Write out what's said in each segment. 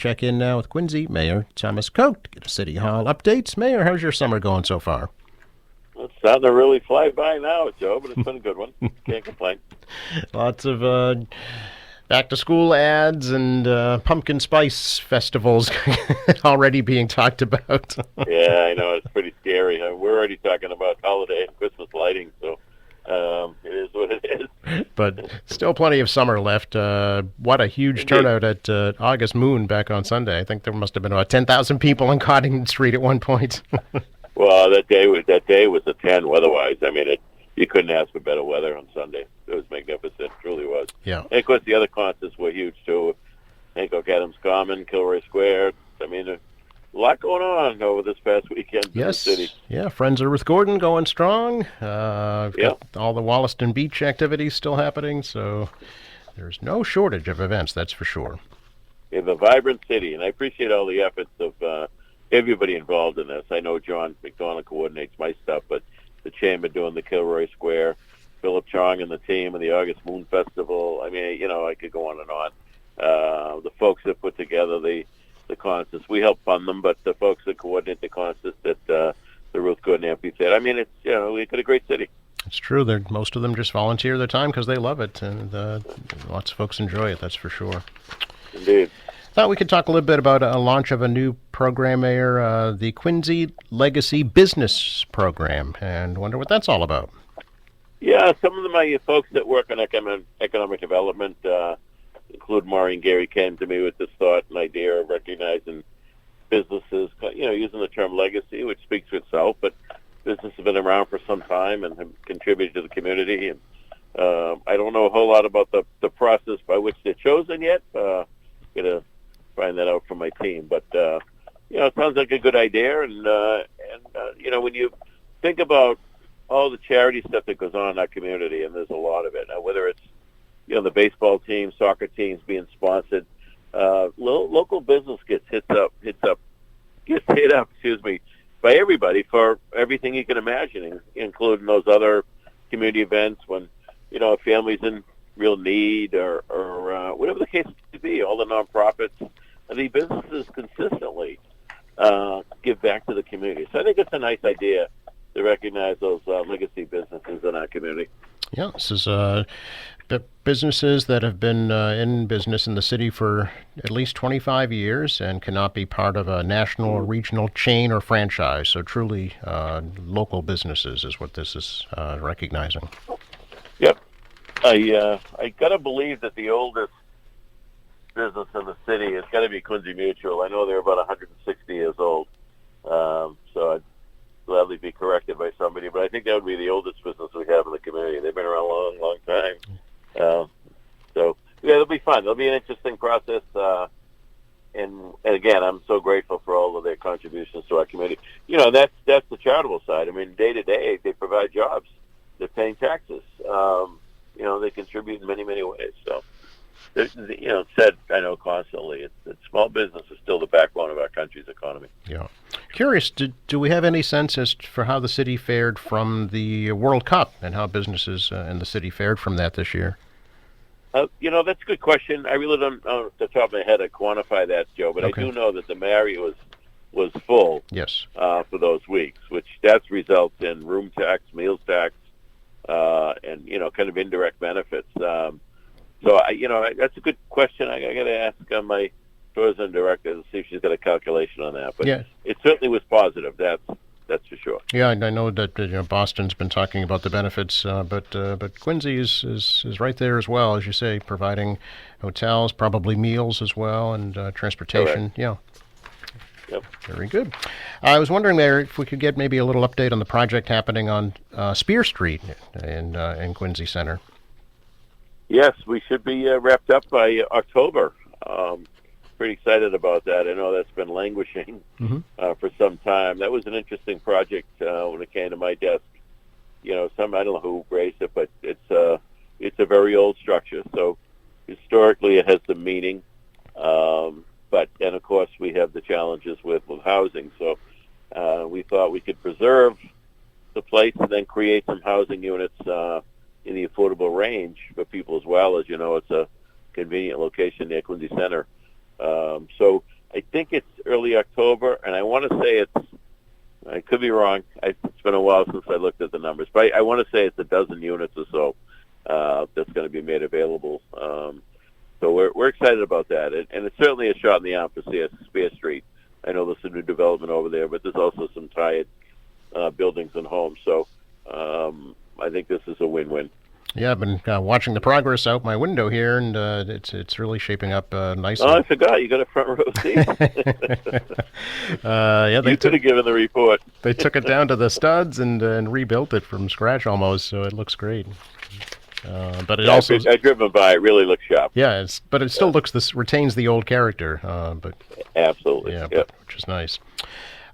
Check in now with Quincy Mayor Thomas Coke to get a City Hall updates. Mayor, how's your summer going so far? It's starting to really fly by now, Joe, but it's been a good one. Can't complain. Lots of back-to-school ads and pumpkin spice festivals already being talked about. Yeah, I know. It's pretty scary. We're already talking about holiday and Christmas lighting, so it is what it is. But still plenty of summer left. What a huge turnout at August Moon back on Sunday. I think there must have been about 10,000 people in Coddington Street at one point. Well, that day was a 10 weather-wise. I mean, you couldn't ask for better weather on Sunday. It was magnificent. It truly was. Yeah. And, of course, the other concerts were huge, too. Hancock Adams Common, Kilroy Square. I mean, a lot going on over this past weekend in the city. Yeah, Friends of Ruth Gordon going strong. We've got all the Wollaston Beach activities still happening, so there's no shortage of events, that's for sure. We have a vibrant city, and I appreciate all the efforts of everybody involved in this. I know John McDonald coordinates my stuff, but the Chamber doing the Kilroy Square, Philip Chong and the team, and the August Moon Festival. I mean, I could go on and on. The folks that put together the concerts, we help fund them, but the folks that coordinate the concerts at the Ruth Gordon Amphitheater. I mean, it's we got a great city. It's true. Most of them just volunteer their time because they love it, and lots of folks enjoy it. That's for sure. Indeed. Thought we could talk a little bit about a launch of a new program, Mayor, the Quincy Legacy Business Program, and wonder what that's all about. Yeah, some of my folks that work on economic development, include Maureen Gary, came to me with this thought and idea of recognizing businesses, using the term legacy, which speaks for itself, but businesses have been around for some time and have contributed to the community. And I don't know a whole lot about the process by which they're chosen yet. Going to find that out from my team. But, it sounds like a good idea. And when you think about all the charity stuff that goes on in our community, and there's a lot of it, now, whether it's, the baseball teams, soccer teams being sponsored, local business gets hit up, by everybody for everything you can imagine, including those other community events when, a family's in real need or whatever the case may be, all the nonprofits and the businesses consistently give back to the community. So I think it's a nice idea to recognize those legacy businesses in our community. Yeah, this is businesses that have been in business in the city for at least 25 years and cannot be part of a national or regional chain or franchise. So truly local businesses is what this is recognizing. Yep. I got to believe that the oldest business in the city has got to be Quincy Mutual. I know they're about 160 years old. So I'd gladly be corrected by somebody, but I think that would be the oldest business we have in the community. They've been around a long, long time. It'll be fun. It'll be an interesting process. And again, I'm so grateful for all of their contributions to our community. That's the charitable side. I mean, day to day, they provide jobs. They're paying taxes. They contribute in many, many ways. So, said, I know constantly, it's small business is still the backbone of our country's economy. Yeah. Curious, do we have any sense as for how the city fared from the World Cup and how businesses in the city fared from that this year? That's a good question. I really don't, off the top of my head, to quantify that, Joe, but okay. I do know that the Marriott was full. Yes. For those weeks, which that's results in room tax, meals tax, and kind of indirect benefits. So that's a good question. I got to ask my tourism director to see if she's got a calculation on that. But yeah. It certainly was positive. That's for sure. Yeah, I know that Boston's been talking about the benefits, but Quincy is right there as well, as you say, providing hotels, probably meals as well, and transportation. Correct. Yeah. Yep. Very good. I was wondering there if we could get maybe a little update on the project happening on Spear Street in Quincy Center. Yes, we should be wrapped up by October. Pretty excited about that. I know that's been languishing for some time. That was an interesting project when it came to my desk. I don't know who raised it, but it's a very old structure. So historically, it has some meaning. And of course, we have the challenges with housing. So we thought we could preserve the place and then create some housing units in the affordable range for people as well. As you know, it's a convenient location near Quincy Center. So think it's early October, and I want to say I could be wrong. It's been a while since I looked at the numbers, but I want to say it's a dozen units or so that's going to be made available. So we're excited about that, and it's certainly a shot in the arm for Spear Street. I know there's a new development over there, but there's also some tired buildings and homes. So I think this is a win-win. Yeah, I've been watching the progress out my window here, and it's really shaping up nicely. Oh, I forgot. You got a front row seat. Yeah, you could have given the report. They took it down to the studs and rebuilt it from scratch almost, so it looks great. But it also I've driven by. It really looks sharp. Yeah, but it still retains the old character. But absolutely, yeah, yep. Which is nice.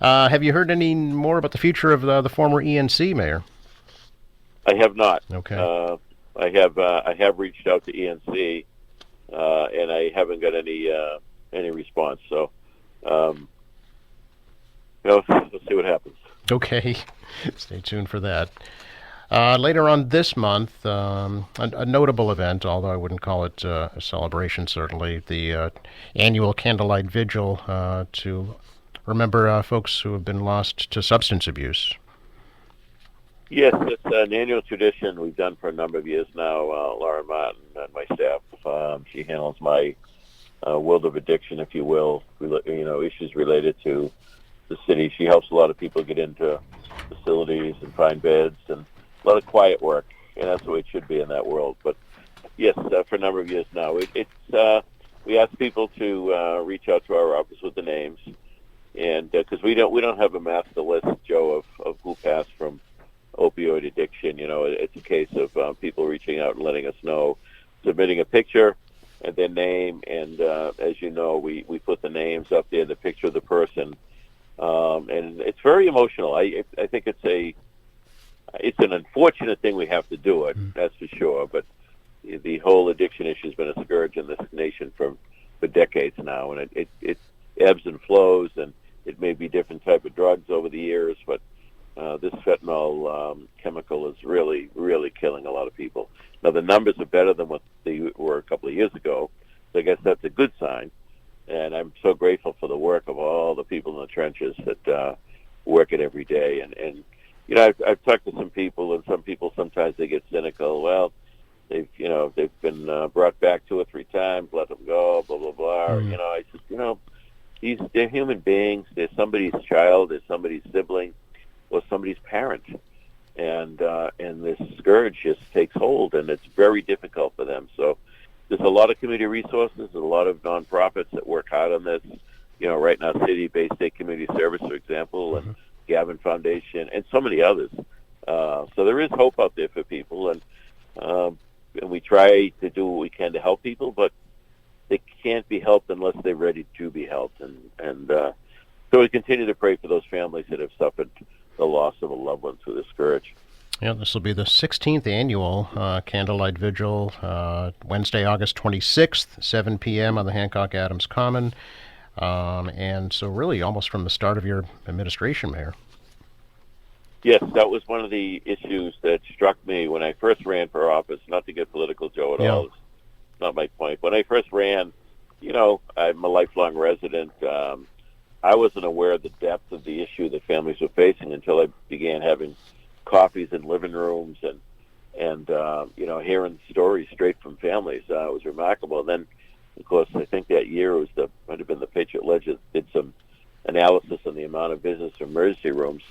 Have you heard any more about the future of the former ENC mayor? I have not. Okay. I have reached out to ENC, and I haven't got any response. So, we'll see what happens. Okay. Stay tuned for that. Later on this month, a notable event, although I wouldn't call it a celebration, certainly, the annual Candlelight Vigil to remember folks who have been lost to substance abuse. Yes, it's an annual tradition we've done for a number of years now. Laura Martin and my staff, she handles my world of addiction, if you will, issues related to the city. She helps a lot of people get into facilities and find beds and a lot of quiet work, and that's the way it should be in that world. But yes, for a number of years now, we ask people to reach out to our office with the names, and because we don't have a master list, Joe, of who passed from opioid addiction. It's a case of people reaching out and letting us know, submitting a picture and their name, and as you know, we put the names up there, the picture of the person, and it's very emotional. I think it's an unfortunate thing we have to do it, that's for sure, but the whole addiction issue has been a scourge in this nation for decades now, and it ebbs and flows, and it may be different type of drugs over the years, but this fentanyl chemical is really, really killing a lot of people. Now, the numbers are better than what they were a couple of years ago, so I guess that's a good sign. And I'm so grateful for the work of all the people in the trenches that work it every day. And I've talked to some people, and some people sometimes they get cynical. Well, they've been brought back 2 or 3 times, let them go, blah blah blah. I said, they're human beings. They're somebody's child. They're somebody's sibling, or somebody's parent, and this scourge just takes hold, and it's very difficult for them. So there's a lot of community resources, there's a lot of nonprofits that work hard on this. Right now, City Bay State Community Service, for example, and Gavin Foundation, and so many others. So there is hope out there for people, and we try to do what we can to help people, but they can't be helped unless they're ready to be helped, and so we continue to pray for those families that have suffered the loss of a loved one through the scourge. Yeah, this will be the 16th annual Candlelight Vigil, Wednesday, August 26th, 7 p.m. on the Hancock Adams Common. And so really almost from the start of your administration, Mayor. Yes, that was one of the issues that struck me when I first ran for office, not to get political, Joe, at all. It's not my point. When I first ran, I'm a lifelong resident. I wasn't aware of the depth of the issue that families were facing until I began having coffees in living rooms and hearing stories straight from families. It was remarkable. And then, of course, I think that year might have been the Patriot Ledger did some analysis on the amount of visits to emergency rooms,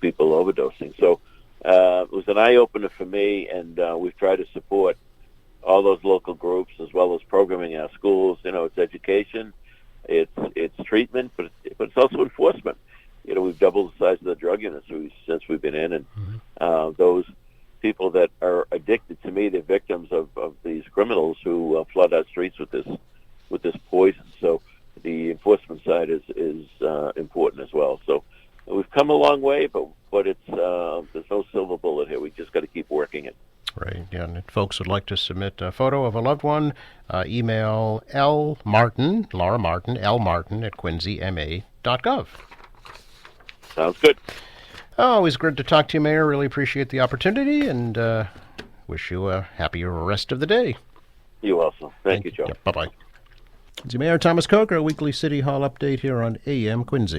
people overdosing. So it was an eye-opener for me, and we've tried to support all those local groups as well as programming in our schools. It's education, it's treatment, but it's also enforcement. We've doubled the size of the drug units since we've been in, and those people that are addicted, to me, they're victims of these criminals who flood our streets with this poison. So the enforcement side is important as well. So we've come a long way, but it's there's no silver bullet here. We just got to keep working it. Right. Yeah. And if folks would like to submit a photo of a loved one, email Laura Martin, lmartin at quincyma.gov. Sounds good. Always good to talk to you, Mayor. Really appreciate the opportunity, and wish you a happier rest of the day. You also. Thank you, Joe. Bye-bye. City Mayor Thomas Coker, a weekly City Hall update here on AM Quincy.